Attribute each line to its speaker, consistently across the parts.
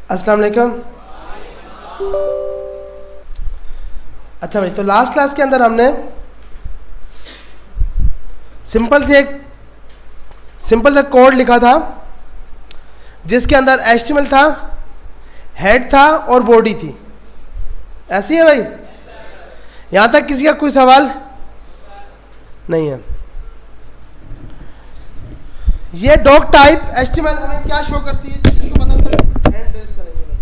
Speaker 1: अस्सलाम वालेकुम। अच्छा भाई, तो लास्ट क्लास के अंदर हमने सिंपल सा कोड लिखा था जिसके अंदर HTML था, हेड था और बॉडी थी। ऐसी है भाई? यहां तक किसी का कोई सवाल नहीं है? ये डॉक टाइप HTML हमें क्या शो करती है, जिसको पता चले हैंड रेस करेंगे भाई।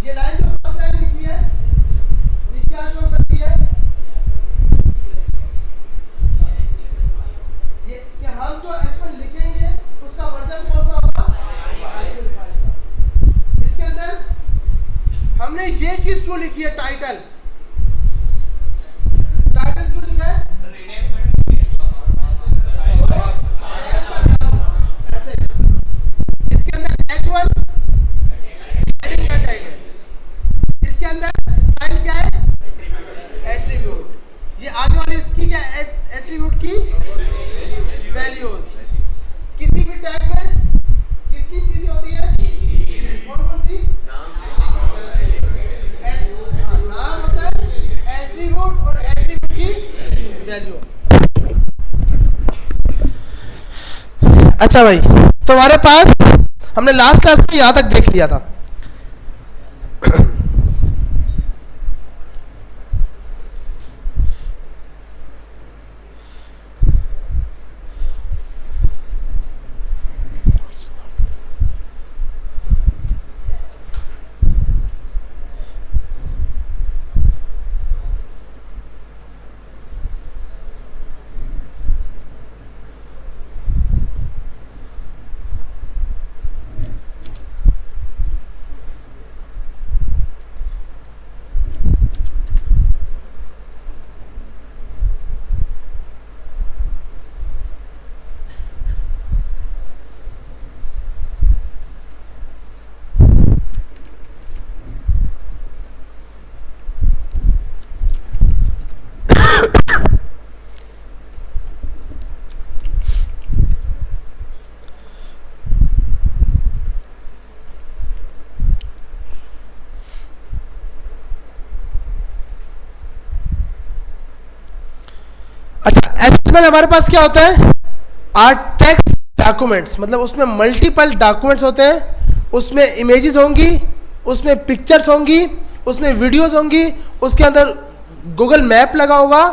Speaker 1: ये लाइन जो फर्स्ट लाइन लिखी है ये क्या शो करती है? ये कि हम जो HTML लिखेंगे उसका वर्जन कौन सा होगा? इसके अंदर हमने ये चीज क्यों लिखी है? टाइटल क्यों लिखा है? H1 हेडिंग का टैग है। इसके अंदर स्टाइल क्या है? एट्रीब्यूट। ये आगे वाली इसकी क्या है? एट्रीब्यूट की वैल्यूज। किसी भी टैग में कितनी चीजें होती है? कौन सी? नाम होता है, एट्रीब्यूट और एट्रीब्यूट की वैल्यू। अच्छा भाई, तो हमारे पास हमने लास्ट क्लास में यहां तक देख लिया था। HTML हमारे पास क्या होता है? आर टेक्स्ट डॉक्यूमेंट्स, मतलब उसमें मल्टीपल डॉक्यूमेंट्स होते हैं, उसमें इमेजेस होंगी, उसमें पिक्चर्स होंगी, उसमें वीडियोस होंगी, उसके अंदर गूगल मैप लगा होगा,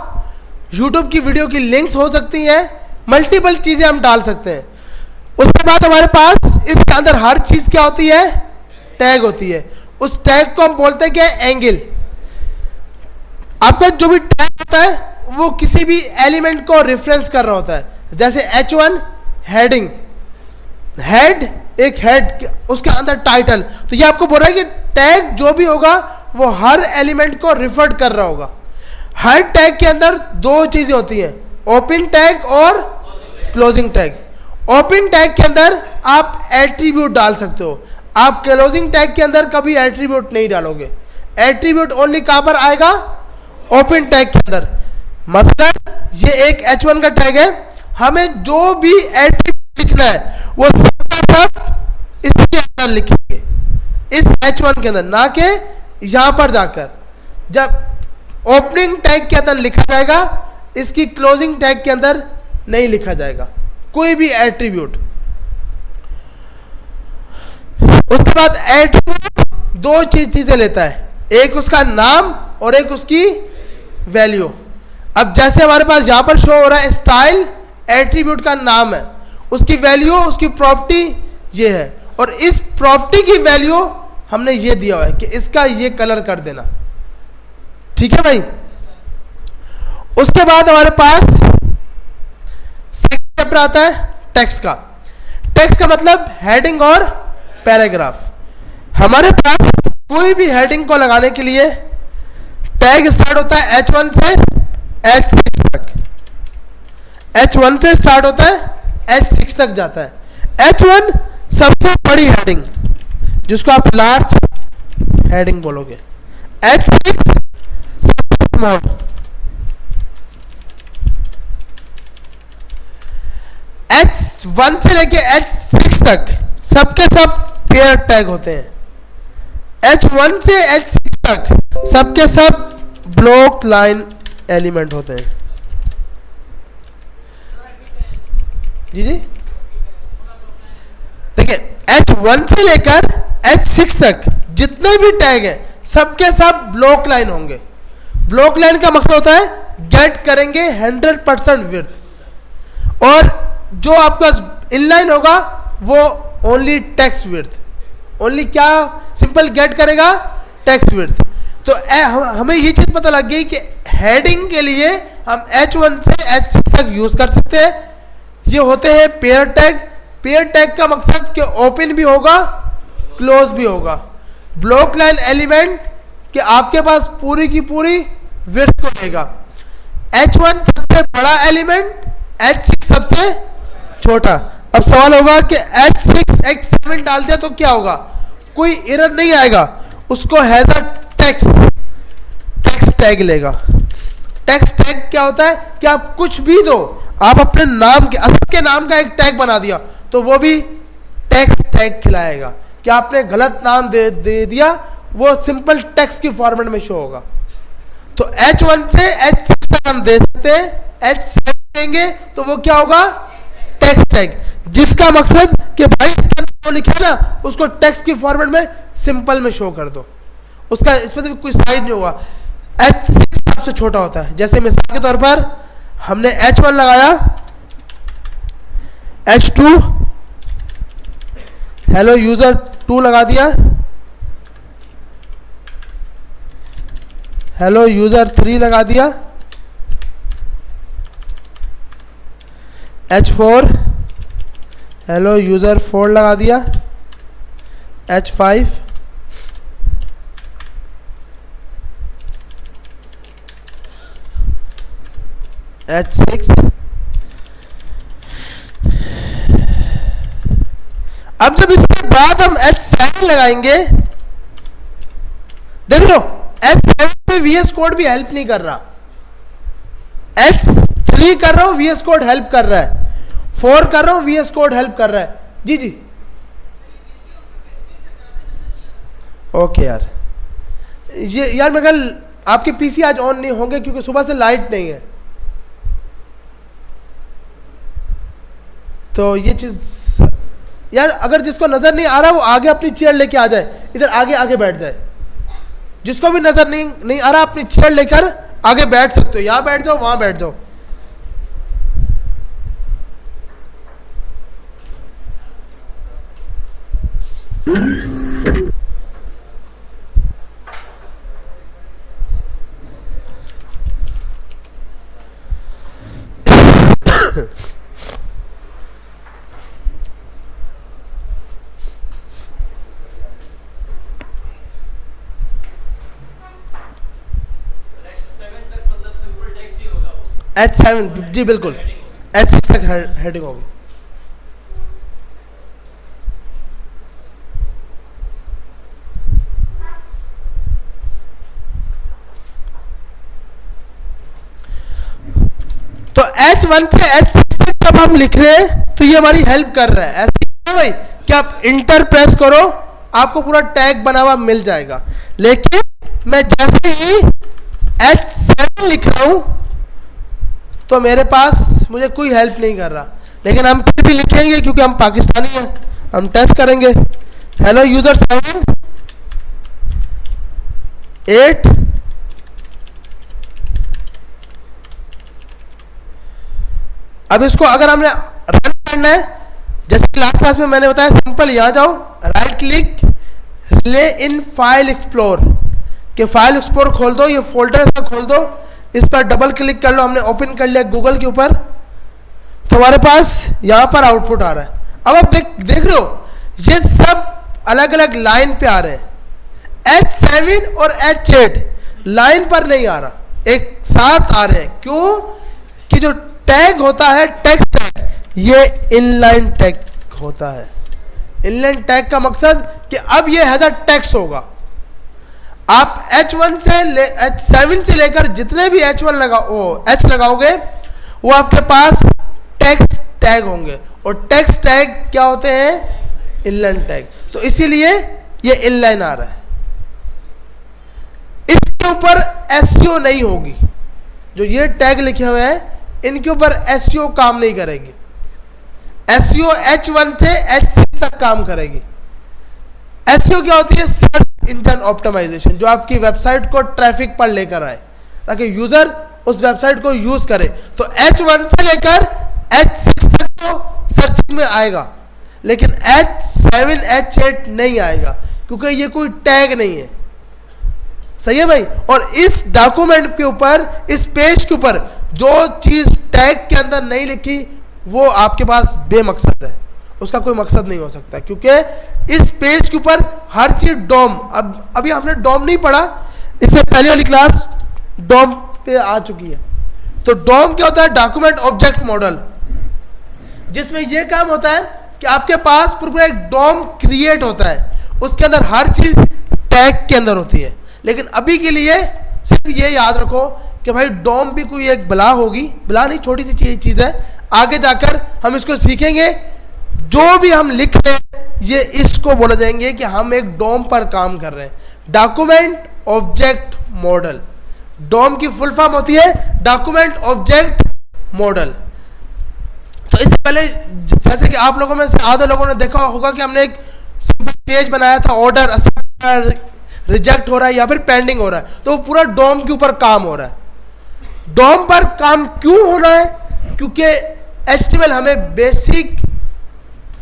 Speaker 1: यूट्यूब की वीडियो की लिंक्स हो सकती हैं, मल्टीपल चीज़ें हम डाल सकते हैं। उसके बाद हमारे पास इसके अंदर हर चीज़ क्या होती है? टैग होती है। उस टैग को हम बोलते हैं क्या? एंगल। आपका जो भी टैग होता है वो किसी भी एलिमेंट को रेफरेंस कर रहा होता है। जैसे H1 हेडिंग, हेड एक हेड, उसके अंदर टाइटल। तो ये आपको बोल रहा है कि टैग जो भी होगा वो हर एलिमेंट को रिफर कर रहा होगा। हर टैग के अंदर दो चीजें होती हैं, ओपन टैग और क्लोजिंग टैग। ओपन टैग के अंदर आप एट्रीब्यूट डाल सकते हो, आप क्लोजिंग टैग के अंदर कभी एट्रीब्यूट नहीं डालोगे। एट्रीब्यूट ओनली कहां पर आएगा? ओपन टैग के अंदर। मसलन ये एक H1 का टैग है, हमें जो भी एट्रीब्यूट लिखना है वो सब इसके अंदर लिखेंगे, इस H1 के अंदर, ना कि यहां पर जाकर। जब ओपनिंग टैग के अंदर लिखा जाएगा, इसकी क्लोजिंग टैग के अंदर नहीं लिखा जाएगा कोई भी एट्रीब्यूट। उसके बाद एट्रीब्यूट दो चीजें लेता है, एक उसका नाम और एक उसकी वैल्यू। अब जैसे हमारे पास यहां पर शो हो रहा है स्टाइल, एट्रीब्यूट का नाम है, उसकी वैल्यू, उसकी प्रॉपर्टी ये है, और इस प्रॉपर्टी की वैल्यू हमने ये दिया हुआ है कि इसका ये कलर कर देना। ठीक है भाई? उसके बाद हमारे पास सेकंड चैप्टर आता है टेक्स्ट का। टेक्स्ट का मतलब हेडिंग और पैराग्राफ। हमारे पास कोई भी हेडिंग को लगाने के लिए टैग स्टार्ट होता है H1 से H6 तक। H1 से स्टार्ट होता है H6 तक जाता है। H1 सबसे बड़ी हेडिंग, जिसको आप लार्ज हेडिंग बोलोगे। H6 सबसे स्मॉल। H1 से लेके H6 तक सबके सब पेयर टैग होते हैं। H1 से H6 तक सबके सब ब्लॉक लाइन एलिमेंट होते हैं। जी जी देखिए, H1 से लेकर H6 तक जितने भी टैग हैं सबके सब ब्लॉक लाइन होंगे। ब्लॉक लाइन का मकसद होता है गेट करेंगे 100% विड्थ, और जो आपका इनलाइन होगा वो ओनली टेक्स्ट विड्थ, ओनली क्या सिंपल गेट करेगा टेक्स्ट विड्थ। तो हमें ये चीज पता लग गई कि हेडिंग के लिए हम H1 से H6 तक यूज कर सकते हैं। ये होते हैं पेयर टैग। पेयर टैग का मकसद कि ओपन भी होगा क्लोज भी होगा। ब्लॉक लाइन एलिमेंट कि आपके पास पूरी की पूरी विड्थ को देगा। H1 सबसे बड़ा एलिमेंट, H6 सबसे छोटा। अब सवाल होगा कि H6 H7 डाल दिया तो क्या होगा? कोई एरर नहीं आएगा, उसको हैज अ टेक्स्ट टैग लेगा। टेक्स्ट टैग क्या होता है कि आप कुछ भी दो, आप अपने नाम के असल के नाम का एक टैग बना दिया तो वो भी टेक्स्ट टैग खिलाएगा। कि आपने गलत नाम दे दिया, वो सिंपल टेक्स्ट की फॉर्मेट में शो होगा। तो H1 से H6 तक हम दे सकते हैं। H7 देंगे तो वो क्या होगा? टेक्स्ट टैग, जिसका मकसद कि भाई इसके अंदर जो लिखा है ना उसको टेक्स्ट की फॉर्मेट में सिंपल में शो कर दो, उसका स्पेसिफिक कोई साइज नहीं होगा। H6 सबसे छोटा होता है। जैसे मिसाल के तौर पर हमने H1 लगाया, H2 हेलो यूजर 2 लगा दिया, हेलो यूजर 3 लगा दिया, H4 हेलो यूजर 4 लगा दिया, H5 H6। अब जब इसके बाद हम H7 लगाएंगे, देख लो H7 में VS कोड भी हेल्प नहीं कर रहा, H3 कर रहा हूं VS कोड हेल्प कर रहा है, 4 कर रहा हूं VS कोड हेल्प कर रहा है। जी जी ओके यार, ये यार मैं कल आपके पीसी आज ऑन नहीं होंगे क्योंकि सुबह से लाइट नहीं है, तो ये चीज यार अगर जिसको नजर नहीं आ रहा वो आगे अपनी चेयर लेके आ जाए, इधर आगे आगे बैठ जाए। जिसको भी नजर नहीं आ रहा अपनी चेयर लेकर आगे बैठ सकते हो, यहां बैठ जाओ वहां बैठ जाओ। H7 जी बिल्कुल, H6 तक हेडिंग होगी। तो H1 से H6 तक जब हम लिख रहे हैं तो ये हमारी हेल्प कर रहा है। ऐसे भाई कि आप इंटर प्रेस करो आपको पूरा टैग बना हुआ मिल जाएगा। लेकिन मैं जैसे ही H7 लिख रहा हूं तो मेरे पास मुझे कोई हेल्प नहीं कर रहा, लेकिन हम फिर भी लिखेंगे क्योंकि हम पाकिस्तानी हैं, हम टेस्ट करेंगे। हेलो यूजर 7 8 अब इसको अगर हमने रन करना है, जैसे क्लास में मैंने बताया, सिंपल यहां जाओ, right click, relay in file explore के फाइल एक्सप्लोर खोल दो, ये फोल्डर खोल दो, इस पर डबल क्लिक कर लो। हमने ओपन कर लिया गूगल के ऊपर, तो हमारे पास यहां पर आउटपुट आ रहा है। अब आप देख रहे हो ये सब अलग अलग लाइन पे आ रहे हैं। H7 और H8 लाइन पर नहीं आ रहा, एक साथ आ रहे हैं। क्यों? कि जो टैग होता है टेक्स्ट टैग, ये इनलाइन टैग होता है। इनलाइन टैग का मकसद कि अब ये हैज अ टेक्स्ट होगा। आप H1 से H7 से लेकर जितने भी H1 H लगाओगे वो आपके पास टेक्स्ट टैग होंगे, और टेक्स्ट टैग क्या होते हैं? Inline tag. तो इसीलिए ये इनलाइन आ रहा है। इनके ऊपर एसईओ नहीं होगी। जो ये टैग लिखे हुए हैं इनके ऊपर एसईओ काम नहीं करेगी। एसईओ H1 से H6 तक काम करेगी। एसईओ क्या होती है? सर्च इंजन ऑप्टिमाइजेशन, जो आपकी वेबसाइट को ट्रैफिक पर लेकर आए ताकि यूजर उस वेबसाइट को यूज करे। तो H1 से लेकर H6 तक तो सर्चिंग में आएगा, लेकिन H7 H8 नहीं आएगा क्योंकि ये कोई टैग नहीं है। सही है भाई। और इस डॉक्यूमेंट के ऊपर, इस पेज के ऊपर जो चीज टैग के अंदर नहीं लिखी वो आपके पास बेमकसद है, उसका कोई मकसद नहीं हो सकता, क्योंकि इस पेज के ऊपर हर चीज डॉम, अब अभी हमने डॉम नहीं पढ़ा, इससे पहले वाली क्लास डॉम पे आ चुकी है। तो डॉम क्या होता है? डॉक्यूमेंट ऑब्जेक्ट मॉडल, जिसमें यह काम होता है कि आपके पास पूरा एक डॉम क्रिएट होता है, उसके अंदर हर चीज टैग के अंदर होती है। लेकिन अभी के लिए सिर्फ ये याद रखो कि भाई डॉम भी कोई एक बला होगी, बला नहीं, छोटी सी चीज है, आगे जाकर हम इसको सीखेंगे। जो भी हम लिख रहे हैं ये इसको बोला जाएंगे कि हम एक डॉम पर काम कर रहे हैं। डॉक्यूमेंट ऑब्जेक्ट मॉडल, डॉम की फुल फॉर्म होती है डॉक्यूमेंट ऑब्जेक्ट मॉडल। तो इससे पहले जैसे कि आप लोगों में से आधे लोगों ने देखा होगा कि हमने एक सिंपल पेज बनाया था, ऑर्डर एक्सेप्ट रिजेक्ट हो रहा है या फिर पेंडिंग हो रहा है, तो वो पूरा डॉम के ऊपर काम हो रहा है। डॉम पर काम क्यों हो रहा है? क्योंकि HTML हमें बेसिक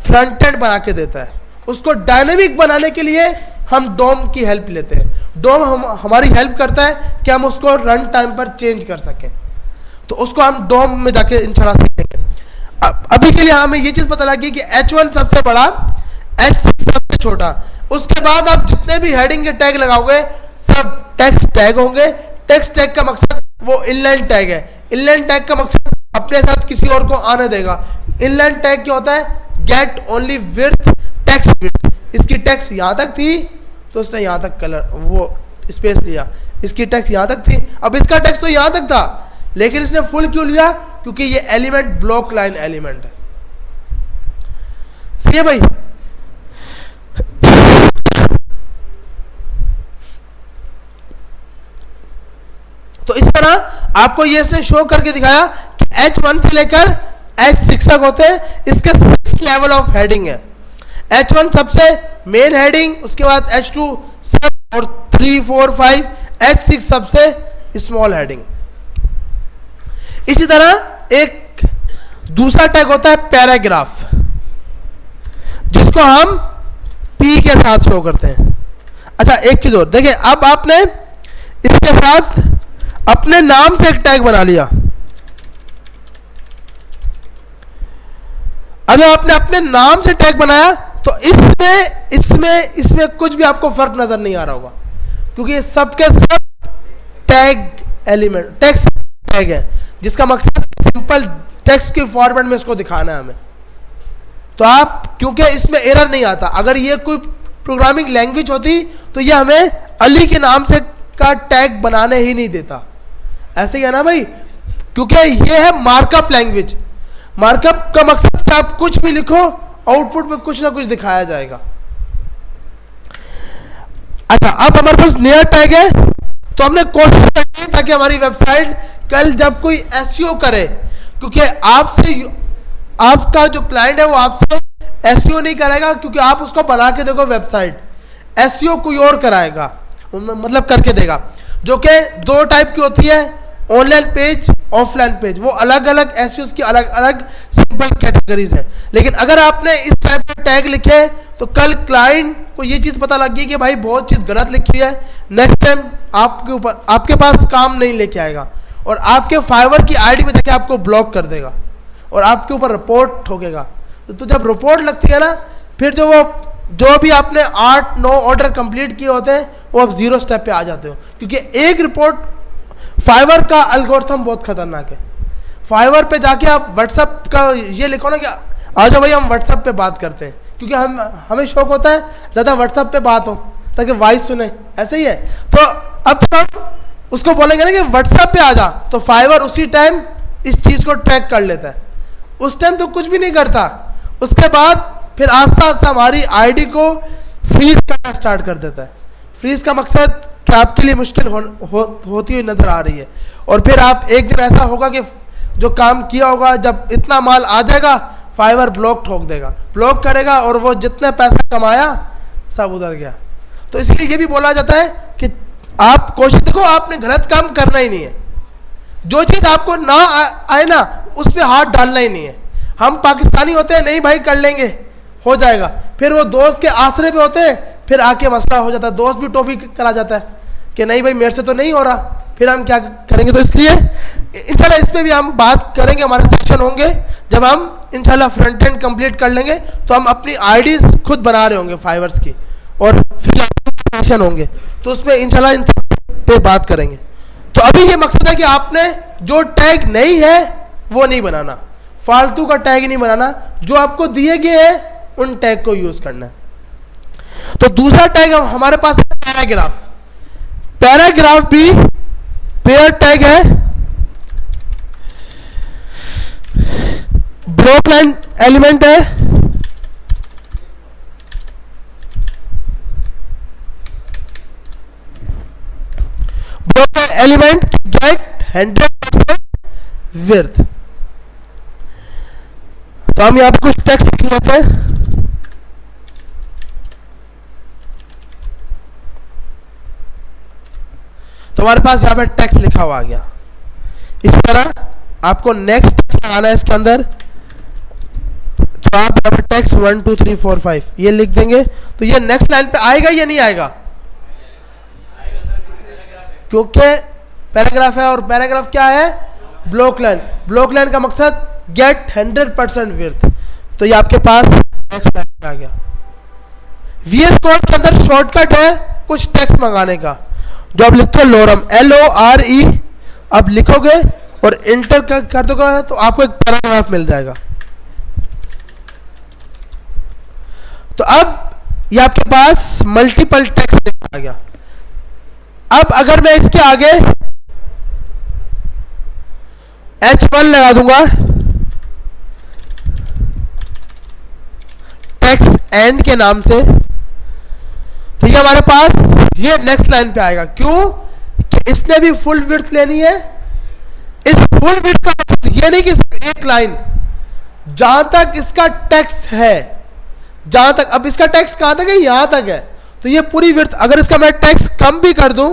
Speaker 1: फ्रंट एंड बना के देता है, उसको डायनेमिक बनाने के लिए हम डॉम की हेल्प लेते हैं। डॉम हमारी हेल्प करता है कि हम उसको रन टाइम पर चेंज कर सकें, तो उसको हम डॉम में जाके इंशाल्लाह सीखेंगे। अभी के लिए हमें ये चीज पता लगी कि H1 सबसे बड़ा, H6 सबसे छोटा। उसके बाद आप जितने भी हेडिंग के टैग लगाओगे सब टेक्स्ट टैग होंगे। टेक्स्ट टैग का मकसद वो इनलाइन टैग है। इनलाइन टैग का मकसद अपने साथ किसी और को आने देगा। इनलाइन टैग क्या होता है? Get only width text width. इसकी टेक्स्ट यहाँ तक थी तो उसने यहाँ तक कलर वो स्पेस लिया, इसकी टेक्स्ट यहाँ तक थी, अब इसका टेक्स्ट तो यहाँ तक था, लेकिन इसने फुल क्यों लिया? क्योंकि ये एलिमेंट ब्लॉक लाइन एलिमेंट है। सही है भाई। तो इस तरह आपको ये इसने शो करके दिखाया कि H1 से लेकर H6 तक होते हैं। इसके 6 लेवल ऑफ हेडिंग है। H1 सबसे मेन हेडिंग, उसके बाद H2 सब और 3, 4, 5, H6 सबसे स्मॉल हेडिंग। इसी तरह एक दूसरा टैग होता है पैराग्राफ, जिसको हम P के साथ शो करते हैं। अच्छा एक चीज और देखिए, अब आपने इसके साथ अपने नाम से एक टैग बना लिया। अगर आपने अपने नाम से टैग बनाया तो इसमें कुछ भी आपको फर्क नजर नहीं आ रहा होगा, क्योंकि ये सबके सब टैग एलिमेंट टेक्स्ट टैग है, जिसका मकसद सिंपल टेक्स्ट के फॉर्मेट में इसको दिखाना है हमें। तो आप, क्योंकि इसमें एरर नहीं आता, अगर ये कोई प्रोग्रामिंग लैंग्वेज होती तो ये हमें अली के नाम से का टैग बनाने ही नहीं देता। ऐसे ही है ना भाई, क्योंकि ये है मार्कअप लैंग्वेज। मार्कअप का मकसद कि आप कुछ भी लिखो, आउटपुट में कुछ ना कुछ दिखाया जाएगा। अच्छा, अब हमारे पास नया टैग है, तो हमने कोशिश करनी है ताकि हमारी वेबसाइट कल जब कोई एसईओ करे, क्योंकि आपका जो क्लाइंट है वो आपसे एसईओ नहीं कराएगा, क्योंकि आप उसको बना के देखो वेबसाइट, एसईओ कोई और कराएगा, मतलब करके देगा। जो कि 2 टाइप की होती है, ऑनलाइन पेज, ऑफलाइन पेज। वो अलग अलग एसईओ की अलग अलग सिंपल कैटेगरीज है। लेकिन अगर आपने इस टाइप का टैग लिखे तो कल क्लाइंट को ये चीज पता लग गई कि भाई बहुत चीज गलत लिखी है, नेक्स्ट टाइम आपके पास काम नहीं लेके आएगा और आपके फाइवर की आईडी में जाके आपको ब्लॉक कर देगा और आपके ऊपर रिपोर्ट ठोकेगा। तो जब रिपोर्ट लगती है ना, फिर जो भी आपने 8-9 ऑर्डर कंप्लीट किए होते हैं वो अब 0 स्टेप पे आ जाते हो, क्योंकि एक रिपोर्ट, फाइवर का एल्गोरिथम बहुत खतरनाक है। फाइवर पे जाके आप व्हाट्सएप का ये लिखो ना कि आ जाओ भाई हम व्हाट्सएप पे बात करते हैं, क्योंकि हमें शौक होता है ज़्यादा व्हाट्सएप पे बात हो ताकि वॉइस सुने, ऐसे ही है। तो अब जब हम उसको बोलेंगे ना कि व्हाट्सएप पे आ जा, तो फाइवर उसी टाइम इस चीज़ को ट्रैक कर लेता है। उस टाइम तो कुछ भी नहीं करता, उसके बाद फिर आस्ता आस्ता हमारी आईडी को फ्रीज करना स्टार्ट कर देता है। फ्रीज का मकसद कि आपके लिए मुश्किल होती हुई नजर आ रही है। और फिर आप एक दिन ऐसा होगा कि जो काम किया होगा, जब इतना माल आ जाएगा फाइवर ब्लॉक ठोक देगा, ब्लॉक करेगा, और वो जितने पैसा कमाया सब उधर गया। तो इसलिए ये भी बोला जाता है कि आप कोशिश देखो, आपने गलत काम करना ही नहीं है। जो चीज़ आपको ना आए ना उस पर हाथ डालना ही नहीं है। हम पाकिस्तानी होते हैं, नहीं भाई कर लेंगे, हो जाएगा। फिर वो दोस्त के आसरे पे होते हैं, फिर आके मसला हो जाता है, दोस्त भी टोपी करा जाता है कि नहीं भाई मेरे से तो नहीं हो रहा, फिर हम क्या करेंगे। तो इसलिए इंशाल्लाह इस पे भी हम बात करेंगे, हमारे सेशन होंगे जब हम इंशाल्लाह फ्रंट एंड कंप्लीट कर लेंगे, तो हम अपनी आईडीज खुद बना रहे होंगे फाइवर्स की, और फ्रीलांसिंग सेशन होंगे, तो उसमें इंशाल्लाह इन पे बात करेंगे। तो अभी ये मकसद है कि आपने जो टैग नहीं है वो नहीं बनाना, फालतू का टैग नहीं बनाना, जो आपको दिए गए हैं उन टैग को यूज करना है। तो दूसरा टैग हमारे पास है पैराग्राफ। पैराग्राफ भी पेयर टैग है, ब्लॉक लाइन एलिमेंट है, block line element get 100% width. तो हम यहाँ पे कुछ टेक्स्ट लिख लेते हैं। तो हमारे पास यहाँ पे टेक्स्ट लिखा हुआ आ गया। इस तरह आपको नेक्स्ट टेक्स्ट लगाना है इसके अंदर, तो आप यहाँ पे टेक्स्ट 1 2 3 4 5 ये लिख देंगे, तो ये नेक्स्ट लाइन पे आएगा या नहीं आएगा? क्योंकि पैराग्राफ है, और पैराग्राफ क्या है? Block line. ब्लॉक लाइन का मकसद गेट 100% विड्थ। तो ये आपके पास नेक्स्ट लाइन आ गया। VS कोड के अंदर शॉर्टकट है कुछ टेक्स्ट मंगाने का, जो आप लिखते हो लोरम, LORE, आप लिखोगे और इंटर कर दोगे तो आपको एक पैराग्राफ मिल जाएगा। तो अब ये आपके पास मल्टीपल टेक्स्ट आ गया। अब अगर मैं इसके आगे H1 लगा दूंगा टेक्स्ट एंड के नाम से, तो ये हमारे पास ये नेक्स्ट लाइन पे आएगा। क्यों? कि इसने भी फुल विड्थ लेनी है। इस फुल विड्थ का मतलब ये नहीं कि सिर्फ एक लाइन, जहां तक इसका टेक्स्ट है, जहां तक, अब इसका टेक्स्ट कहां तक है? यहां तक है, तो ये पूरी विड्थ। अगर इसका मैं टेक्स्ट कम भी कर दूं,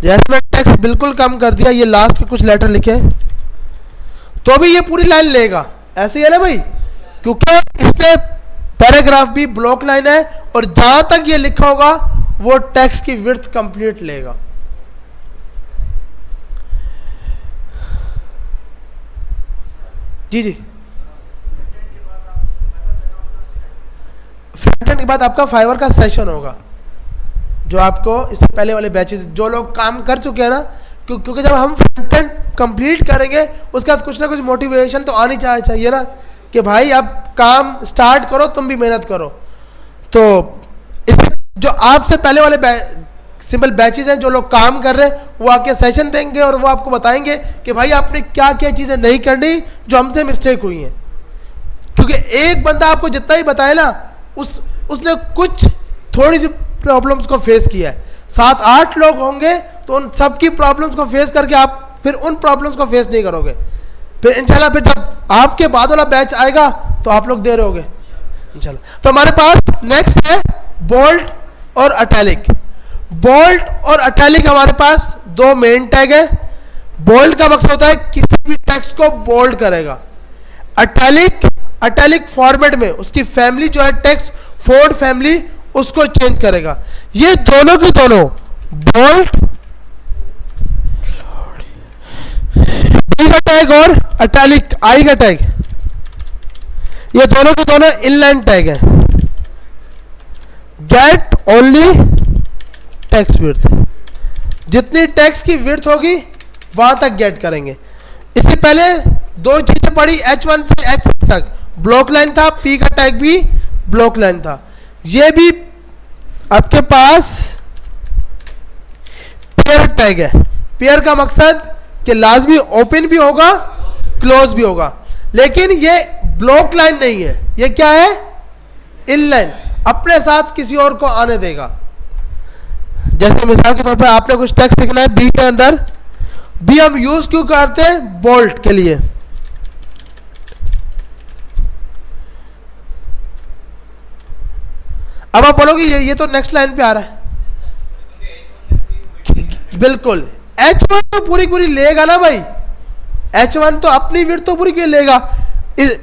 Speaker 1: जैसे मैं टेक्स्ट बिल्कुल कम कर दिया, ये लास्ट के कुछ लेटर लिखे, तो भी ये पूरी लाइन लेगा। ऐसे ही है ना भाई, क्योंकि इसमें पैराग्राफ भी ब्लॉक लाइन है, और जहां तक ये लिखा होगा वो टेक्स्ट की विड्थ कंप्लीट लेगा। जी जी, फ्रंट एंड के बाद आपका फाइवर का सेशन होगा, जो आपको इससे पहले वाले बैचेस जो लोग काम कर चुके हैं ना, क्योंकि जब हम फ्रंट एंड कंप्लीट करेंगे उसके बाद कुछ ना कुछ मोटिवेशन तो आनी चाहिए ना, कि भाई अब काम स्टार्ट करो, तुम भी मेहनत करो। तो इससे जो आपसे पहले वाले सिंपल बैचेस हैं, जो लोग काम कर रहे हैं, वो आके सेशन देंगे और वो आपको बताएंगे कि भाई आपने क्या क्या चीज़ें नहीं करनी जो हमसे मिस्टेक हुई हैं। क्योंकि एक बंदा आपको जितना ही बताए ना, उसने कुछ थोड़ी सी प्रॉब्लम्स को फेस किया है। 7-8 लोग होंगे तो उन सबकी प्रॉब्लम्स को फेस करके आप फिर उन प्रॉब्लम्स को फेस नहीं करोगे। फिर इंशाल्लाह फिर जब आपके बाद वाला बैच आएगा तो आप लोग दे रहे होगे इंशाल्लाह। तो हमारे पास नेक्स्ट है बोल्ड और अटैलिक। बोल्ड और अटैलिक हमारे पास दो मेन टैग है। बोल्ड का मकसद होता है किसी भी टेक्स्ट को बोल्ड करेगा। अटैलिक फॉर्मेट में उसकी फैमिली जो है टेक्स्ट फोर्ड फैमिली, उसको चेंज करेगा। ये दोनों के दोनों बोल्ड B का टैग और अटैलिक I का टैग, ये दोनों के दोनों इनलाइन टैग है। गेट ओनली टेक्स्ट विड्थ, जितनी टेक्स्ट की विड्थ होगी वहां तक गेट करेंगे। इससे पहले दो चीजें पढ़ी, H1 से H6 तक ब्लॉक लाइन था, P का टैग भी ब्लॉक लाइन था। ये भी आपके पास पेयर टैग है। पेयर का मकसद कि लाजमी ओपन भी होगा क्लोज भी होगा, लेकिन ये ब्लॉक लाइन नहीं है, ये क्या है? इनलाइन, अपने साथ किसी और को आने देगा। जैसे मिसाल के तौर पर आपने कुछ टेक्स्ट लिखना है बी के अंदर, बी हम यूज क्यों करते हैं, बोल्ट के लिए। अब आप बोलोगे ये तो नेक्स्ट लाइन पे आ रहा है, बिल्कुल H1 तो पूरी पूरी लेगा ना भाई, H1 तो अपनी विड्थ तो पूरी लेगा।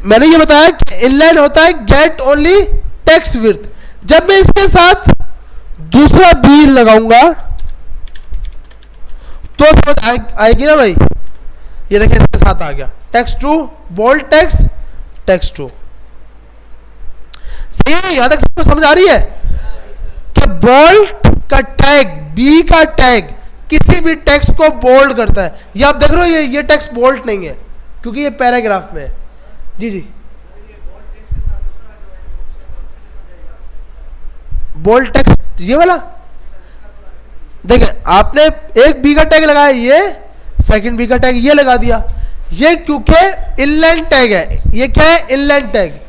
Speaker 1: मैंने ये बताया कि इनलाइन होता है गेट ओनली टेक्स्ट विड्थ। जब मैं इसके साथ दूसरा बी लगाऊंगा तो समझ आएगी ना भाई। ये देखिए इसके साथ आ गया text two, bold text, text two. सही है, यहां तक सबको समझ आ रही है कि बोल्ड का टैग, बी का टैग किसी भी टेक्स्ट को बोल्ड करता है। ये आप देख रहे हो, ये टेक्स्ट बोल्ड नहीं है क्योंकि ये पैराग्राफ में है। जी जी, बोल्ड टेक्स्ट ये वाला देखिए, आपने एक बी का टैग लगाया, ये सेकंड बी का टैग ये लगा दिया, ये क्योंकि इनलाइन टैग है। ये क्या है, इनलाइन टैग।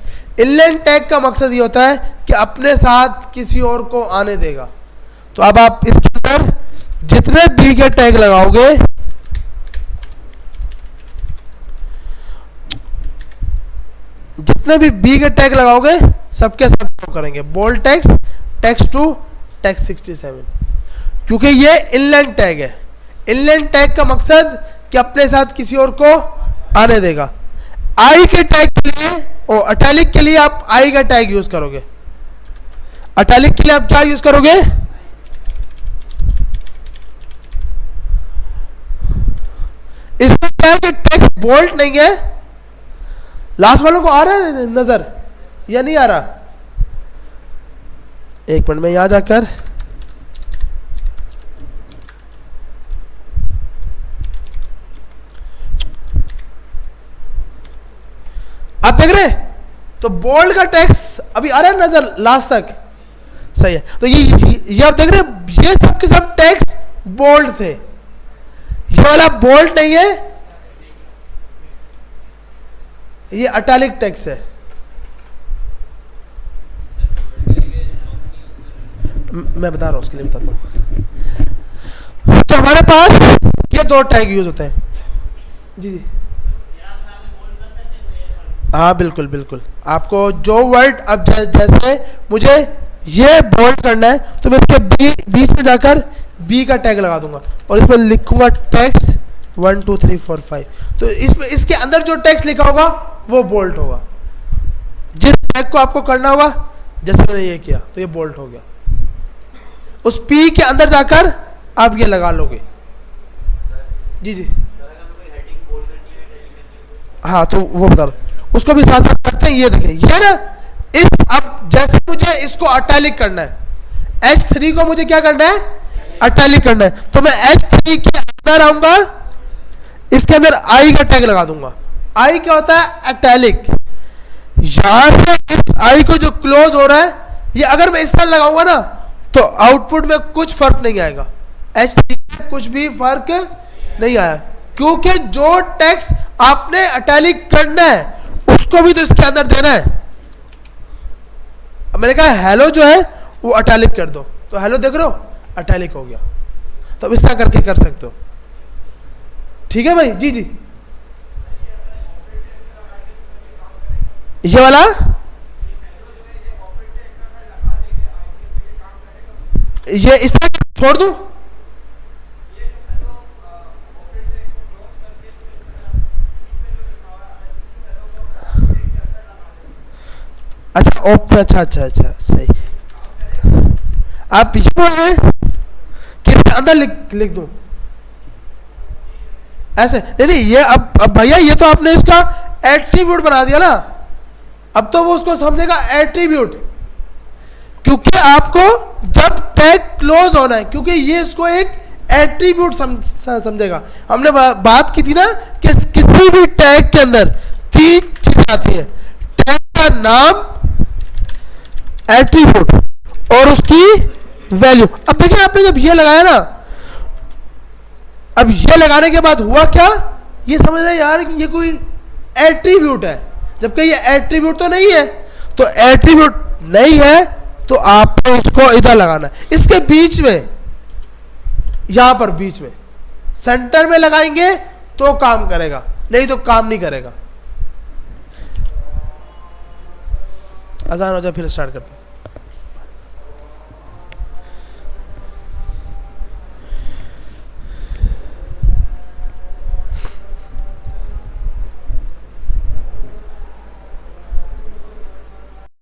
Speaker 1: इनलाइन टैग का मकसद ये होता है कि अपने साथ किसी और को आने देगा। तो अब आप इसके अंदर जितने बी के टैग लगाओगे, जितने भी बी के टैग लगाओगे सबके सब शो करेंगे, bold text, text two, text 67, क्योंकि ये इनलाइन टैग है। इनलाइन टैग का मकसद कि अपने साथ किसी और को आने देगा। आई के टैग के लिए और अटैलिक के लिए आप आई का टैग यूज करोगे। अटैलिक के लिए आप क्या यूज करोगे, इसमें क्या है कि टेक्स्ट बोल्ड नहीं है। लास्ट वालों को आ रहा है नजर या नहीं आ रहा? एक मिनट में यहां जाकर आप देख रहे हैं, तो बोल्ड का टेक्स्ट अभी आ रहा है नजर लास्ट तक, सही है। तो ये आप देख रहे हैं, ये सब के सब टेक्स्ट बोल्ड थे, ये वाला बोल्ड नहीं है, ये अटैलिक टेक्स्ट है। मैं बता रहा हूं, उसके लिए बताता हूं। तो हमारे पास ये दो टैग यूज होते हैं। जी जी, हाँ बिल्कुल बिल्कुल। आपको जो वर्ड, अब जैसे मुझे ये बोल्ड करना है तो मैं इसके बीच में जाकर बी का टैग लगा दूंगा और इसमें लिखूंगा टेक्स्ट 1 2 3 4 5। तो इसमें इसके अंदर जो टेक्स्ट लिखा होगा वो बोल्ड होगा। जिस टैग को आपको करना होगा, जैसे मैंने ये किया तो ये बोल्ड हो गया। उस पी के अंदर जाकर आप ये लगा लोगे। जी जी, हाँ तो वो बता दो, उसको भी साथ साथ करते हैं। ये देखें, ये ना इस, अब जैसे मुझे इसको अटैलिक करना है, H3 को मुझे क्या करना है, अटैलिक करना है, तो मैं H3 के अंदर आऊंगा, इसके अंदर I का टैग लगा दूंगा। I क्या होता है, अटैलिक। यहां से इस I को जो क्लोज हो रहा है, ये अगर मैं इस तरह लगाऊंगा ना तो आउटपुट में कुछ फर्क नहीं आएगा। H3 में कुछ भी फर्क नहीं आया, क्योंकि जो टेक्स्ट आपने अटैलिक करना है उसको भी तो इसके अंदर देना है। अब मैंने कहा हेलो जो है वो अटैलिक कर दो, तो हेलो देख रहे हो अटैलिक हो गया। तो अब इस तरह करके कर सकते हो। ठीक है भाई? जी जी, ये वाला ये इस तरह छोड़ दूं, अच्छा ओके, अच्छा अच्छा अच्छा सही। आप पीछे बोल रहे हैं कि इसके अंदर लिख दूं ऐसे? नहीं नहीं, ये अब भैया ये तो आपने इसका एट्रीब्यूट बना दिया ना, अब तो वो उसको समझेगा एट्रीब्यूट, क्योंकि आपको जब टैग क्लोज होना है, क्योंकि ये इसको एक एट्रीब्यूट समझेगा। हमने बात की थी ना कि किसी भी टैग के अंदर 3 चीजें आती है, टैग का नाम, एट्रीब्यूट और उसकी वैल्यू। अब देखिए आपने जब ये लगाया ना, अब ये लगाने के बाद हुआ क्या, ये समझ रहे यार कि ये कोई एट्रीब्यूट है, जबकि ये एट्रीब्यूट तो नहीं है। तो एट्रीब्यूट नहीं है तो आपको उसको इधर लगाना है, इसके बीच में यहां पर बीच में सेंटर में लगाएंगे तो काम करेगा, नहीं तो काम नहीं करेगा। अजान हो जाए फिर स्टार्ट करते हैं।